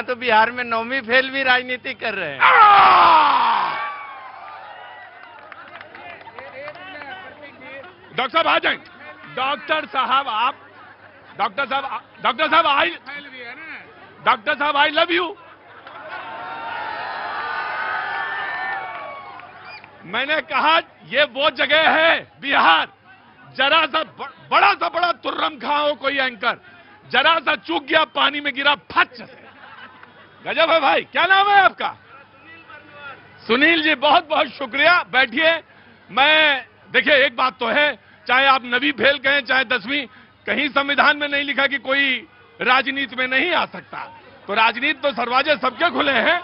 तो बिहार में 9वीं फेल भी राजनीति कर रहे हैं। डॉक्टर साहब आ जाएं। डॉक्टर साहब आई लव यू। मैंने कहा ये वो जगह है बिहार, जरा सा बड़ा तुर्रम खां हो कोई एंकर, जरा सा चूक गया पानी में गिरा फच से। गजब है भाई। क्या नाम है आपका? सुनील जी, बहुत बहुत शुक्रिया। बैठिए। मैं देखिए, एक बात तो है, चाहे आप 9वीं फेल कहें चाहे 10वीं, कहीं संविधान में नहीं लिखा कि कोई राजनीति में नहीं आ सकता। तो राजनीति तो दरवाजे सबके खुले हैं।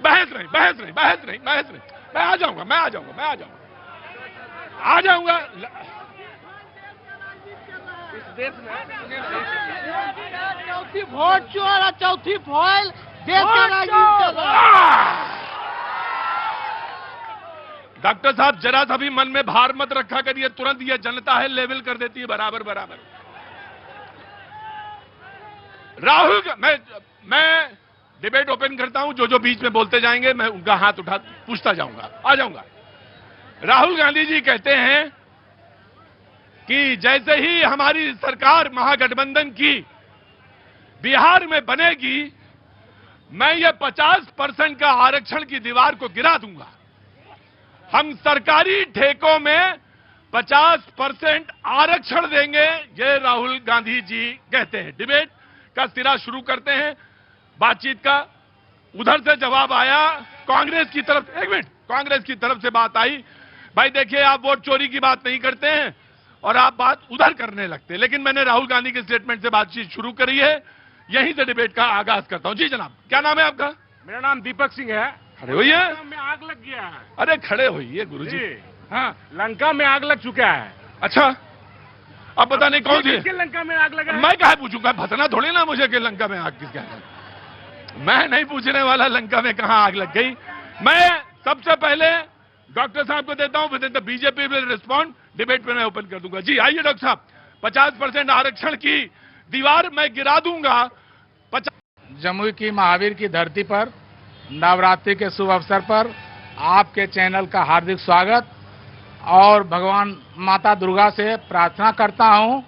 बहस नहीं। मैं आ जाऊंगा। इस देश में चौथी वोट चोर और चौथी फॉल देश का राजनीति चल रहा है। डॉक्टर साहब, जरा सा भी मन में भार मत रखा करिए, तुरंत ये जनता है लेवल कर देती है बराबर। राहुल, मैं डिबेट ओपन करता हूं। जो बीच में बोलते जाएंगे मैं उनका हाथ उठा पूछता जाऊंगा, आ जाऊंगा। राहुल गांधी जी कहते हैं कि जैसे ही हमारी सरकार महागठबंधन की बिहार में बनेगी, मैं ये 50% का आरक्षण की दीवार को गिरा दूंगा। हम सरकारी ठेकों में 50% आरक्षण देंगे, ये राहुल गांधी जी कहते हैं। डिबेट का सिरा शुरू करते हैं, बातचीत का। उधर से जवाब आया कांग्रेस की तरफ। एक मिनट, कांग्रेस की तरफ से बात आई, भाई देखिए आप वोट चोरी की बात नहीं करते हैं और आप बात उधर करने लगते हैं। लेकिन मैंने राहुल गांधी के स्टेटमेंट से बातचीत शुरू करी है, यहीं से डिबेट का आगाज करता हूं। जी जनाब, क्या नाम है आपका? मेरा नाम दीपक सिंह है। खड़े होइए। में आग लग गया है। अरे खड़े होइए गुरुजी। हाँ, लंका में आग लग चुका है। अच्छा, अब पता नहीं कौन सी लंका में आग लगा है? मैं कहा पूछूंगा, फंसना थोड़ी ना मुझे कि लंका में आग किसका है। मैं नहीं पूछने वाला लंका में कहां आग लग गई। मैं सबसे पहले डॉक्टर साहब को देता हूं, फिर बीजेपी विल रिस्पॉन्ड। डिबेट पे मैं ओपन कर दूंगा। जी आइए डॉक्टर साहब। 50% आरक्षण की दीवार मैं गिरा दूंगा। जमुई की महावीर की धरती पर नवरात्रि के शुभ अवसर पर आपके चैनल का हार्दिक स्वागत, और भगवान माता दुर्गा से प्रार्थना करता हूं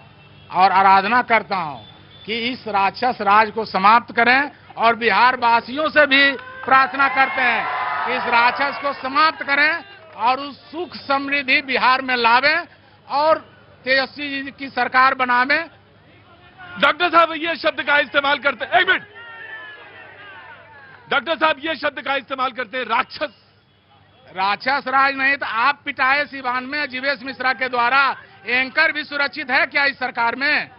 और आराधना करता हूं कि इस राक्षस राज को समाप्त करें, और बिहार वासियों से भी प्रार्थना करते हैं कि इस राक्षस को समाप्त करें और उस सुख समृद्धि बिहार में लावें और तेजस्वी जी की सरकार बनावें। डॉक्टर साहब ये शब्द का इस्तेमाल करते, एक मिनट, डॉक्टर साहब ये शब्द का इस्तेमाल करते हैं राक्षस। राक्षस राज नहीं तो आप पिटाए सिवान में जीवेश मिश्रा के द्वारा। एंकर भी सुरक्षित है क्या इस सरकार में?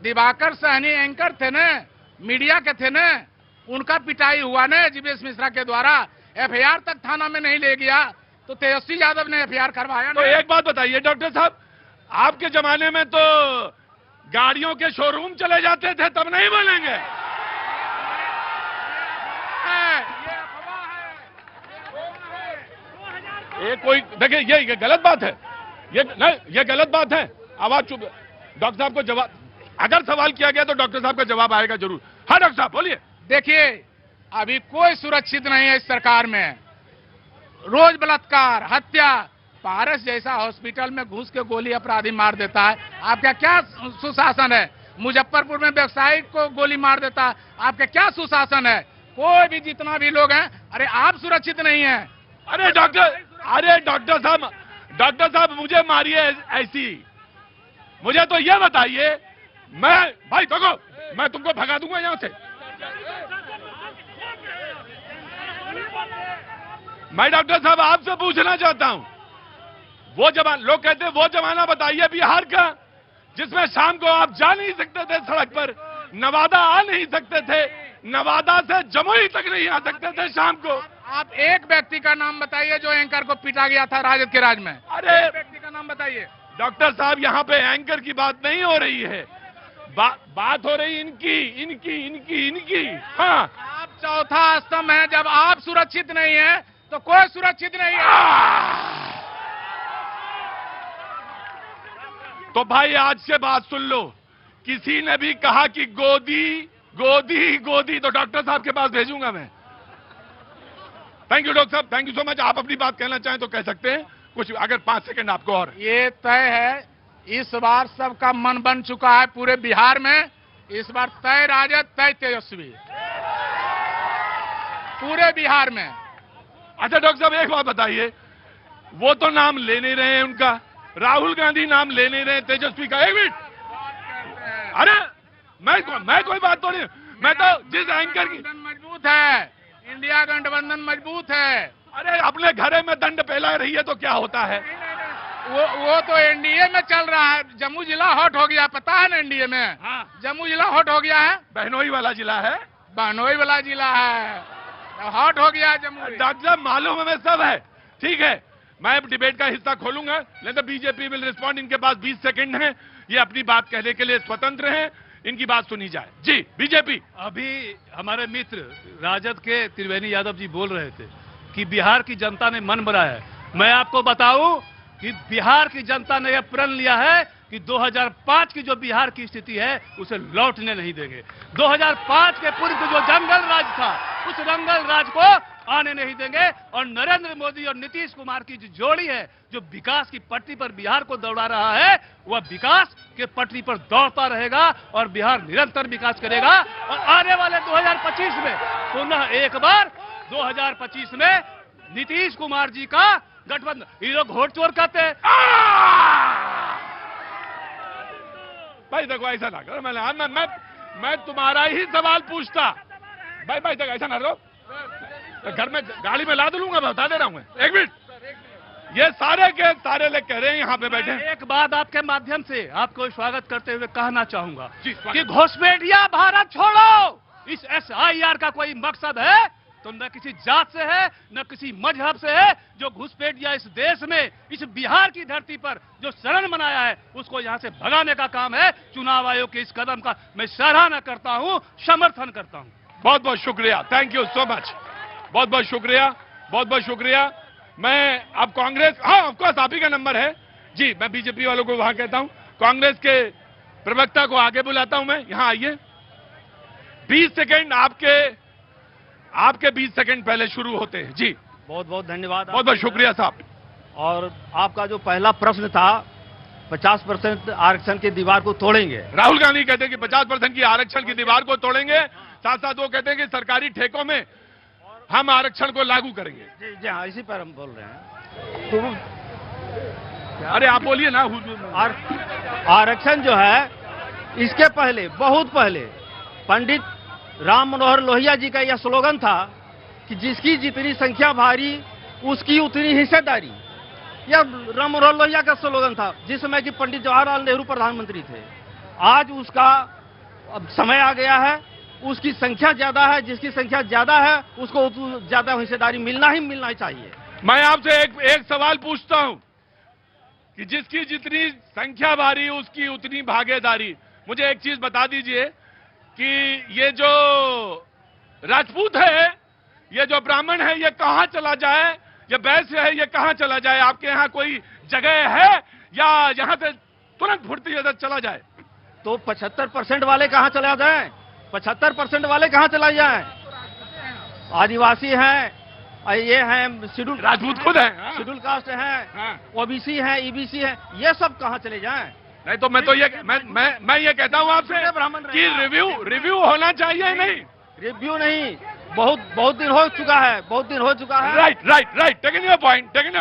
दिवाकर सहनी एंकर थे न, मीडिया के थे न, उनका पिटाई हुआ न जीवेश मिश्रा के द्वारा। एफआईआर तक थाना में नहीं ले गया तो तेजस्वी यादव ने एफआईआर करवाया। तो एक बात बताइए डॉक्टर साहब, आपके जमाने में तो गाड़ियों के शोरूम चले जाते थे, तब नहीं बोलेंगे? ये कोई देखिए, ये गलत बात है। ये गलत बात है। आवाज चुप। डॉक्टर साहब को जवाब, अगर सवाल किया गया तो डॉक्टर साहब का जवाब आएगा जरूर। हाँ डॉक्टर साहब बोलिए। देखिए, अभी कोई सुरक्षित नहीं है इस सरकार में। रोज बलात्कार, हत्या, पारस जैसा हॉस्पिटल में घुस के गोली अपराधी मार देता है। आपका क्या सुशासन है? मुजफ्फरपुर में व्यवसायी को गोली मार देता है। आपका क्या सुशासन है? कोई भी जितना भी लोग हैं, अरे आप सुरक्षित नहीं है। अरे डॉक्टर साहब मुझे मारिए ऐसी। मुझे तो ये बताइए, मैं भाई देखो, मैं तुमको भगा दूंगा यहां से। मैं डॉक्टर साहब आपसे पूछना चाहता हूं, वो जमाना, लोग कहते हैं वो जमाना बताइए बिहार का जिसमें शाम को आप जा नहीं सकते थे सड़क पर, नवादा आ नहीं सकते थे, नवादा से जमुई तक नहीं आ सकते थे शाम को। आप एक व्यक्ति का नाम बताइए जो एंकर को पीटा गया था राजद के राज में। अरे व्यक्ति का नाम बताइए। डॉक्टर साहब, यहाँ पे एंकर की बात नहीं हो रही है, बात हो रही इनकी। हाँ, आप चौथा स्तंभ है। जब आप सुरक्षित नहीं है तो कोई सुरक्षित नहीं है। तो भाई आज से बात सुन लो, किसी ने भी कहा कि गोदी गोदी गोदी तो डॉक्टर साहब के पास भेजूंगा मैं। थैंक यू डॉक्टर साहब, थैंक यू सो मच। आप अपनी बात कहना चाहें तो कह सकते हैं, कुछ अगर 5 सेकंड आपको और। ये तय है, इस बार सबका मन बन चुका है पूरे बिहार में। इस बार तय राजद, तय तेजस्वी, पूरे बिहार में। अच्छा डॉक्टर साहब एक बात बताइए, वो तो नाम ले नहीं रहे हैं उनका, राहुल गांधी नाम ले नहीं रहे तेजस्वी का। एक मिनट, अरे मैं कोई बात तो नहीं, मैं तो जिस एंकर की मजबूत है, इंडिया गठबंधन मजबूत है। अरे अपने घरे में दंड फैला रही है तो क्या होता है? वो तो एनडीए में चल रहा है। जम्मू जिला हॉट हो गया, पता है ना एनडीए में। हाँ। जम्मू जिला हॉट हो गया है, बहनोई वाला जिला है, बहनोई वाला जिला है, हॉट हो गया जम्मू। डॉक्टर साहब मालूम हमें सब है, ठीक है। मैं अब डिबेट का हिस्सा खोलूंगा, नहीं तो बीजेपी विल रिस्पॉन्ड। इनके पास 20 सेकंड हैं, ये अपनी बात कहने के लिए स्वतंत्र हैं, इनकी बात सुनी जाए। जी बीजेपी। अभी हमारे मित्र राजद के त्रिवेणी यादव जी बोल रहे थे कि बिहार की जनता ने मन बनाया है। मैं आपको बताऊं कि बिहार की जनता ने यह प्रण लिया है कि 2005 की जो बिहार की स्थिति है उसे लौटने नहीं देंगे। 2005 के पूर्व जो जंगल राज था, उस जंगल राज को आने नहीं देंगे। और नरेंद्र मोदी और नीतीश कुमार की जो जोड़ी है, जो विकास की पटरी पर बिहार को दौड़ा रहा है, वह विकास के पटरी पर दौड़ता रहेगा और बिहार निरंतर विकास करेगा। और आने वाले 2025 में पुनः एक बार 2025 में नीतीश कुमार जी का गठबंधन। ये लोग घोट चोर कहते हैं। भाई देखो ऐसा ना करो, मैं तुम्हारा ही सवाल पूछता। भाई देखो ऐसा ना करो, घर में गाड़ी में लाद लूंगा, बता दे रहा हूं मैं। एक मिनट, ये सारे के सारे लोग कह रहे हैं यहाँ पे बैठे। एक बात आपके माध्यम से आपको स्वागत करते हुए कहना चाहूंगा स्वागत। कि घुसपैठिया भारत छोड़ो, इस SIR का कोई मकसद है तो न किसी जात से है, न किसी मजहब से है। जो घुसपैठिया इस देश में, इस बिहार की धरती पर जो शरण बनाया है, उसको यहाँ से भगाने का काम है। चुनाव आयोग के इस कदम का मैं सराहना करता हूँ, समर्थन करता हूँ। बहुत बहुत शुक्रिया, थैंक यू सो मच, बहुत बहुत शुक्रिया, बहुत बहुत शुक्रिया। मैं अब कांग्रेस, हाँ ऑफकोर्स आप ही का नंबर है जी। मैं बीजेपी वालों को वहां कहता हूं, कांग्रेस के प्रवक्ता को आगे बुलाता हूं मैं, यहां आइए। 20 सेकंड आपके 20 सेकंड पहले शुरू होते हैं जी। बहुत बहुत धन्यवाद, बहुत बहुत शुक्रिया साहब। और आपका जो पहला प्रश्न था 50% आरक्षण की दीवार को तोड़ेंगे। राहुल गांधी कहते हैं कि 50% की आरक्षण की दीवार को तोड़ेंगे, साथ साथ वो कहते हैं कि सरकारी ठेकों में हम आरक्षण को लागू करेंगे। जी हाँ, इसी पर हम बोल रहे हैं। अरे आप बोलिए ना। आरक्षण जो है, इसके पहले, बहुत पहले पंडित राम मनोहर लोहिया जी का यह स्लोगन था कि जिसकी जितनी संख्या भारी उसकी उतनी हिस्सेदारी। यह राम मनोहर लोहिया का स्लोगन था जिस समय कि पंडित जवाहरलाल नेहरू प्रधानमंत्री थे। आज उसका अब समय आ गया है, उसकी संख्या ज्यादा है, जिसकी संख्या ज्यादा है उसको ज्यादा हिस्सेदारी मिलना ही चाहिए। मैं आपसे एक सवाल पूछता हूं कि जिसकी जितनी संख्या भारी उसकी उतनी भागीदारी। मुझे एक चीज बता दीजिए कि ये जो राजपूत है, ये जो ब्राह्मण है, ये कहां चला जाए? ये वैश्य है, ये कहां चला जाए? आपके यहाँ कोई जगह है या यहां से तुरंत फुर्ती चला जाए? तो 75% वाले कहां चला जाए? 75% वाले कहां चला जाए? आदिवासी हैं, ये हैं शेड्यूल, राजपूत खुद है, शेड्यूल कास्ट हैं, हाँ। OBC हैं, EBC हैं, ये सब कहां चले जाएं? नहीं तो मैं तो ये मैं ये कहता हूं आपसे कि रिव्यू होना चाहिए। नहीं रिव्यू नहीं, बहुत दिन हो चुका है, बहुत दिन हो चुका है। Right taking your point,